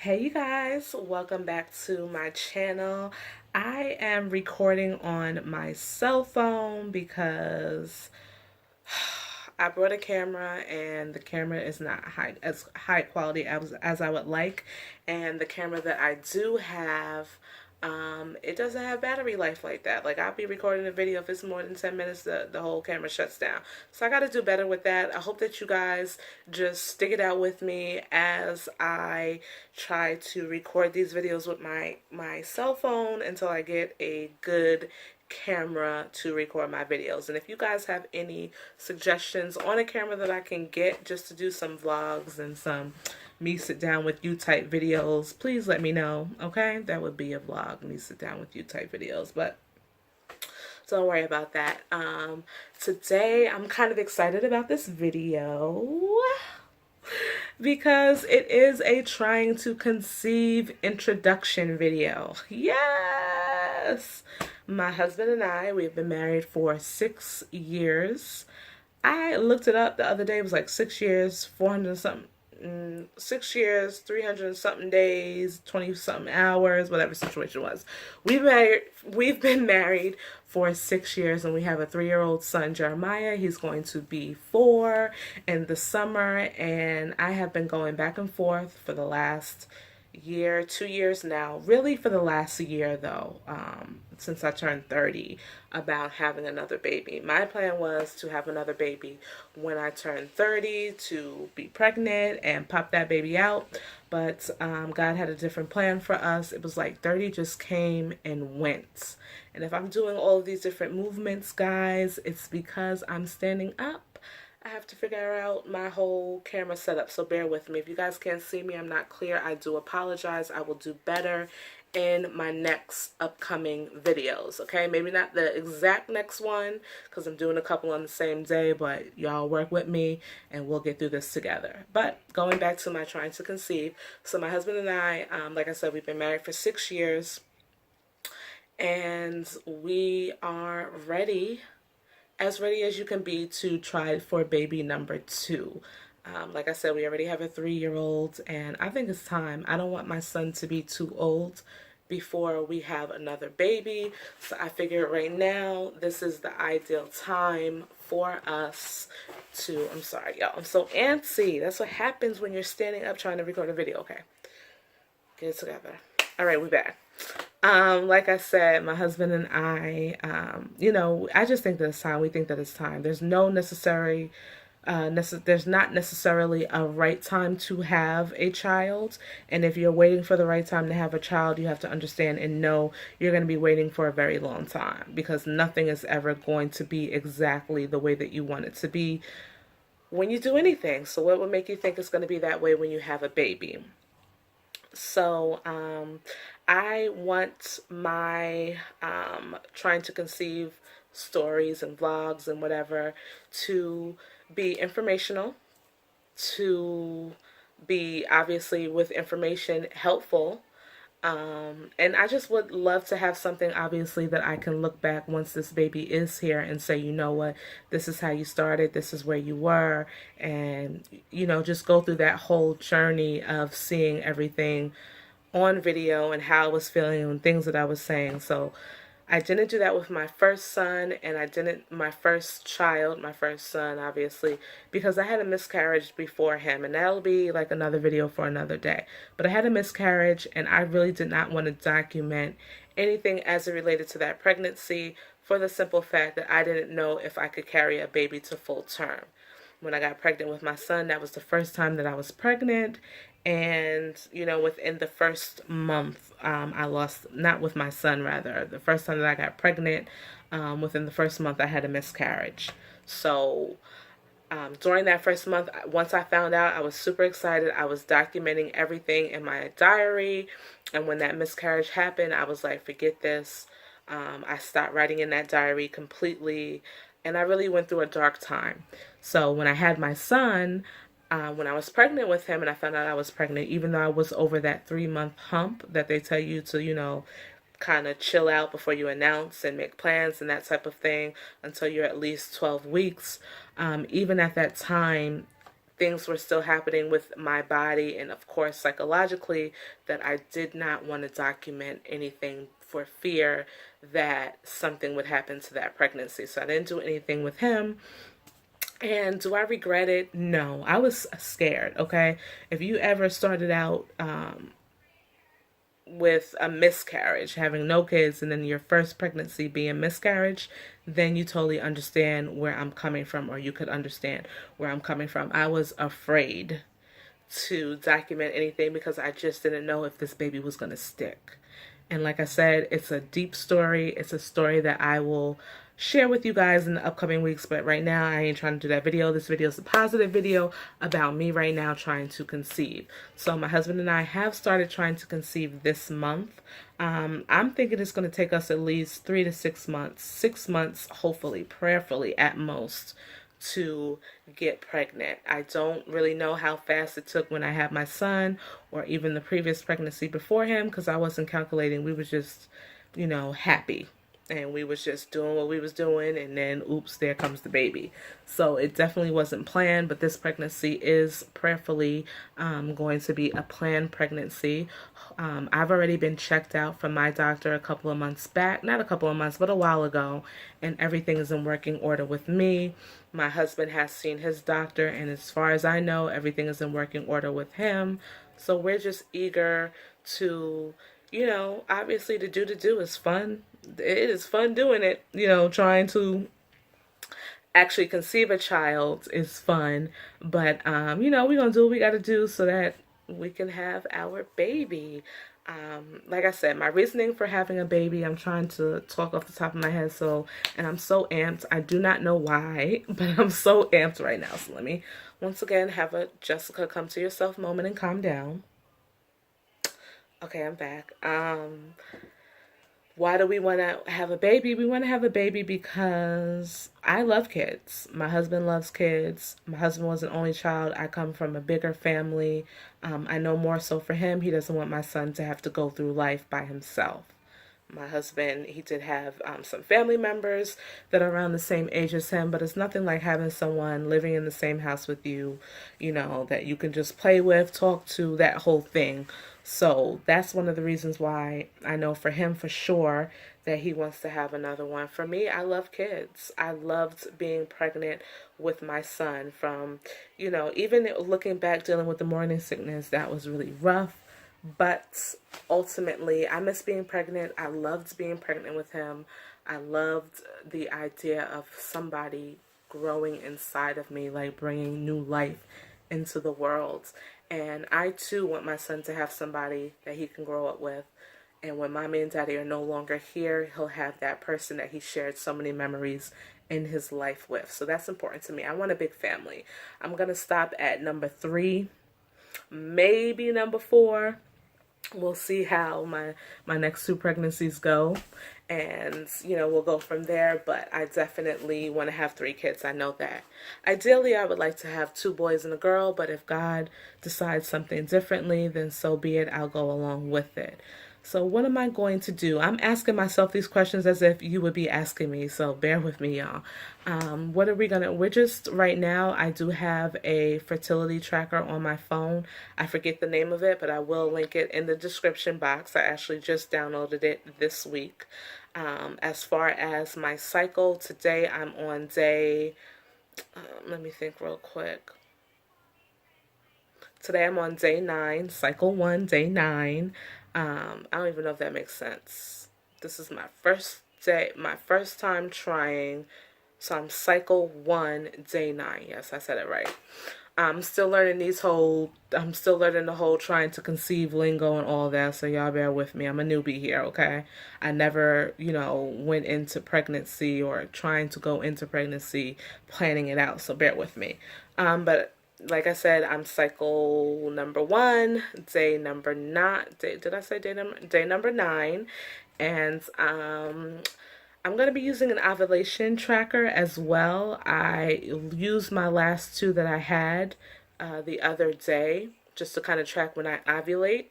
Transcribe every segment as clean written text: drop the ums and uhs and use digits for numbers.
Hey you guys, welcome back to my channel. I am recording on my cell phone because I brought a camera and the camera is not as high quality as I would like, and the camera that I do have, it doesn't have battery life like that. Like, I'll be recording a video, if it's more than 10 minutes, the whole camera shuts down. So I got to do better with that. I hope that you guys just stick it out with me as I try to record these videos with my cell phone until I get a good camera to record my videos. And if you guys have any suggestions on a camera that I can get just to do some vlogs and some me sit down with you type videos, please let me know. Okay, that would be a vlog, me sit down with you type videos, but don't worry about that. Today I'm kind of excited about this video because it is a trying to conceive introduction video. Yes! My husband and I, we've been married for 6 years. I looked it up the other day. It was like 6 years, 400 something. 6 years, 300 something days, 20 something hours, whatever situation was. We've been married for 6 years, and we have a 3-year-old son, Jeremiah. He's going to be 4 in the summer, and I have been going back and forth for the last year, 2 years now, really for the last year though, since I turned 30, about having another baby. My plan was to have another baby when I turned 30, to be pregnant and pop that baby out, but God had a different plan for us. It was like 30 just came and went. And if I'm doing all of these different movements, guys, it's because I'm standing up. I have to figure out my whole camera setup, so bear with me. If you guys can't see me, I'm not clear, I do apologize. I will do better in my next upcoming videos, okay? Maybe not the exact next one, because I'm doing a couple on the same day, but y'all work with me, and we'll get through this together. But going back to my trying to conceive, so my husband and I, like I said, we've been married for 6 years, and we are ready as you can be to try for baby number 2. Like I said, we already have a 3-year-old, and I think it's time. I don't want my son to be too old before we have another baby. So I figure right now, this is the ideal time for us to, I'm sorry, y'all. I'm so antsy. That's what happens when you're standing up trying to record a video. Okay, get it together. All right, we back. Like I said, my husband and I, I just think that it's time. We think that it's time. There's no necessary, there's not necessarily a right time to have a child. And if you're waiting for the right time to have a child, you have to understand and know you're going to be waiting for a very long time, because nothing is ever going to be exactly the way that you want it to be when you do anything. So what would make you think it's going to be that way when you have a baby? So I want my trying to conceive stories and vlogs and whatever to be informational, to be obviously with information helpful. And I just would love to have something, obviously, that I can look back once this baby is here and say, you know what, this is how you started, this is where you were, and, just go through that whole journey of seeing everything on video and how I was feeling and things that I was saying. So I didn't do that with my first son, and I didn't, my first child, my first son, obviously, because I had a miscarriage before him, and that'll be like another video for another day. But I had a miscarriage, and I really did not want to document anything as it related to that pregnancy, for the simple fact that I didn't know if I could carry a baby to full term. When I got pregnant with my son, that was the first time that I was pregnant. And, within the first month, I lost, not with my son, rather, the first time that I got pregnant, within the first month, I had a miscarriage. So, during that first month, once I found out, I was super excited. I was documenting everything in my diary. And when that miscarriage happened, I was like, forget this. I stopped writing in that diary completely. And I really went through a dark time. So when I had my son, when I was pregnant with him and I found out I was pregnant, even though I was over that 3-month hump that they tell you to, kind of chill out before you announce and make plans and that type of thing until you're at least 12 weeks. Even at that time, things were still happening with my body, and of course psychologically, that I did not want to document anything for fear that something would happen to that pregnancy. So I didn't do anything with him. And do I regret it? No. I was scared, okay? If you ever started out with a miscarriage, having no kids, and then your first pregnancy being miscarriage, then you totally understand where I'm coming from, or you could understand where I'm coming from. I was afraid to document anything because I just didn't know if this baby was going to stick. And like I said, it's a deep story. It's a story that I will share with you guys in the upcoming weeks. But right now, I ain't trying to do that video. This video is a positive video about me right now trying to conceive. So my husband and I have started trying to conceive this month. I'm thinking it's going to take us at least 3 to 6 months. 6 months, hopefully, prayerfully at most, to get pregnant. I don't really know how fast it took when I had my son, or even the previous pregnancy before him, because I wasn't calculating. We were just, happy, and we was just doing what we was doing, and then oops, there comes the baby. So it definitely wasn't planned, but this pregnancy is prayerfully going to be a planned pregnancy. I've already been checked out from my doctor a couple of months back, not a couple of months, but a while ago, and everything is in working order with me. My husband has seen his doctor, and as far as I know, everything is in working order with him. So we're just eager to, obviously the do is fun. It is fun doing it, trying to actually conceive a child is fun. But, we're going to do what we got to do so that we can have our baby. Like I said, my reasoning for having a baby, I'm trying to talk off the top of my head, and I'm so amped. I do not know why, but I'm so amped right now. So let me, once again, have a Jessica come to yourself moment and calm down. Okay, I'm back. Why do we want to have a baby? We want to have a baby because I love kids. My husband loves kids. My husband was an only child. I come from a bigger family. I know more so for him, he doesn't want my son to have to go through life by himself. My husband, he did have some family members that are around the same age as him, but it's nothing like having someone living in the same house with you, that you can just play with, talk to, that whole thing. So that's one of the reasons why I know for him for sure that he wants to have another one. For me, I love kids. I loved being pregnant with my son from, even looking back, dealing with the morning sickness, that was really rough. But ultimately, I miss being pregnant. I loved being pregnant with him. I loved the idea of somebody growing inside of me, like bringing new life into the world. And I too want my son to have somebody that he can grow up with. And when mommy and daddy are no longer here, he'll have that person that he shared so many memories in his life with. So that's important to me. I want a big family. I'm going to stop at number 3, maybe number 4. We'll see how my next 2 pregnancies go, and we'll go from there. But I definitely want to have 3 kids. I know that. Ideally, I would like to have 2 boys and a girl, but if God decides something differently, then so be it. I'll go along with it. So what am I going to do? I'm asking myself these questions as if you would be asking me, so bear with me, y'all. What are we gonna, we're just, right now, I do have a fertility tracker on my phone. I forget the name of it, but I will link it in the description box. I actually just downloaded it this week. As far as my cycle, today I'm on day, let me think real quick. Today I'm on day 9, cycle 1, day 9. I don't even know if that makes sense. This is my first day, my first time trying. So I'm cycle 1, day 9. Yes, I said it right. I'm still learning I'm still learning the whole trying to conceive lingo and all that. So y'all bear with me. I'm a newbie here, okay? I never, went into pregnancy or trying to go into pregnancy planning it out. So bear with me. But like I said, I'm cycle number 1, day number 9. Did I say day number 9? And I'm going to be using an ovulation tracker as well. I used my last 2 that I had the other day just to kind of track when I ovulate.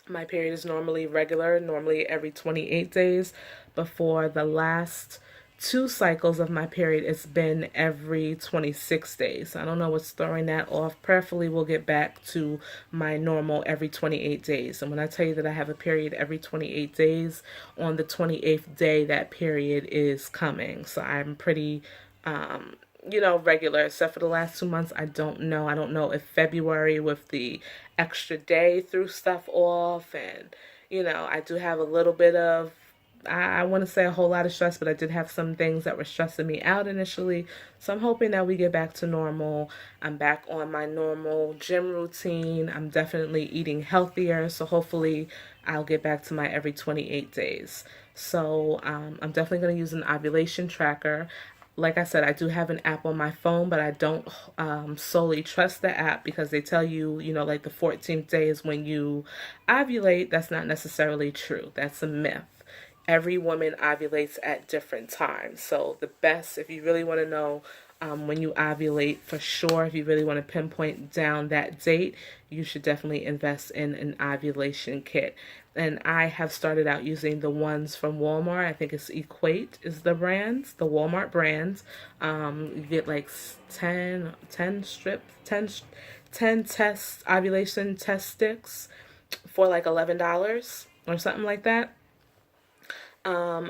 My period is normally regular, normally every 28 days. But for the last 2 cycles of my period, it's been every 26 days. I don't know what's throwing that off. Prayerfully, we'll get back to my normal every 28 days. And when I tell you that I have a period every 28 days, on the 28th day, that period is coming. So I'm pretty, regular, except for the last 2 months. I don't know. I don't know if February with the extra day threw stuff off. And, I do have a little bit of, I want to say a whole lot of stress, but I did have some things that were stressing me out initially. So I'm hoping that we get back to normal. I'm back on my normal gym routine. I'm definitely eating healthier. So hopefully I'll get back to my every 28 days. So I'm definitely going to use an ovulation tracker. Like I said, I do have an app on my phone, but I don't solely trust the app because they tell you, like the 14th day is when you ovulate. That's not necessarily true. That's a myth. Every woman ovulates at different times. So the best, if you really want to know when you ovulate for sure, if you really want to pinpoint down that date, you should definitely invest in an ovulation kit. And I have started out using the ones from Walmart. I think it's Equate is the brands, the Walmart brands. You get like 10 strips, 10 test ovulation test sticks for like $11 or something like that.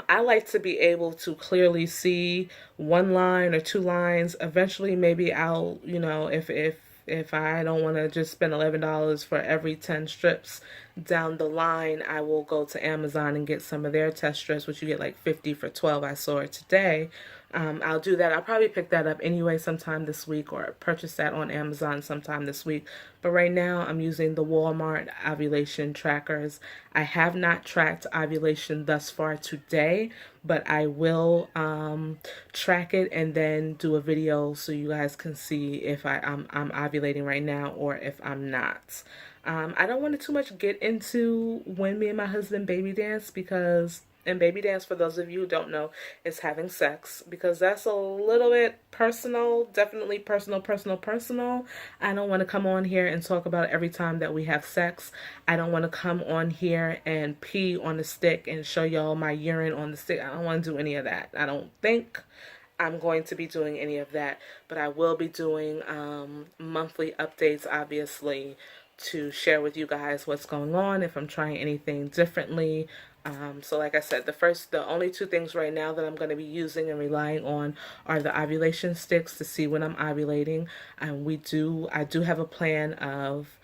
I like to be able to clearly see one line or 2 lines. Eventually, maybe I'll, if I don't want to just spend $11 for every 10 strips down the line, I will go to Amazon and get some of their test strips, which you get like 50 for 12. I saw it today. I'll do that. I'll probably pick that up anyway sometime this week or purchase that on Amazon sometime this week. But right now I'm using the Walmart ovulation trackers. I have not tracked ovulation thus far today, but I will track it and then do a video so you guys can see if I'm ovulating right now or if I'm not. I don't want to too much get into when me and my husband baby dance because, and baby dance, for those of you who don't know, is having sex, because that's a little bit personal, definitely personal. I don't want to come on here and talk about every time that we have sex. I don't want to come on here and pee on the stick and show y'all my urine on the stick. I don't want to do any of that. I don't think I'm going to be doing any of that, but I will be doing monthly updates, obviously, to share with you guys what's going on, if I'm trying anything differently. So like I said, the only 2 things right now that I'm going to be using and relying on are the ovulation sticks to see when I'm ovulating. And I do have a plan of,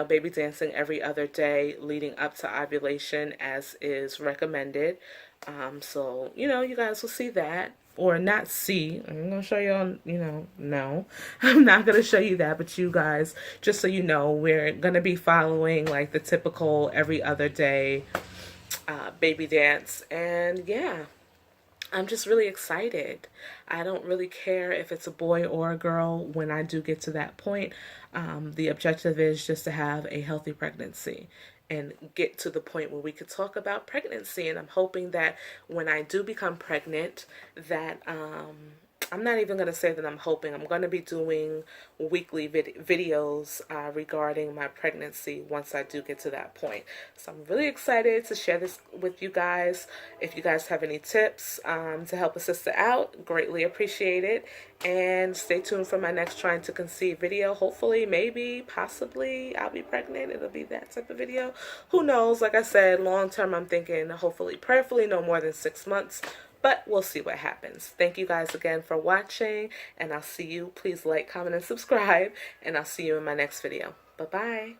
baby dancing every other day leading up to ovulation as is recommended. So, you guys will see that. Or not see. I'm going to show you on, no. I'm not going to show you that, but you guys, just so you know, we're going to be following like the typical every other day baby dance. And yeah, I'm just really excited. I don't really care if it's a boy or a girl when I do get to that point. The objective is just to have a healthy pregnancy and get to the point where we could talk about pregnancy. And I'm hoping that when I do become pregnant, that I'm not even going to say that I'm hoping. I'm going to be doing weekly videos regarding my pregnancy once I do get to that point. So I'm really excited to share this with you guys. If you guys have any tips to help a sister out, greatly appreciate it. And stay tuned for my next trying to conceive video. Hopefully, maybe, possibly, I'll be pregnant. It'll be that type of video. Who knows? Like I said, long term, I'm thinking hopefully, prayerfully, no more than 6 months. But we'll see what happens. Thank you guys again for watching, and I'll see you. Please like, comment, and subscribe, and I'll see you in my next video. Bye-bye.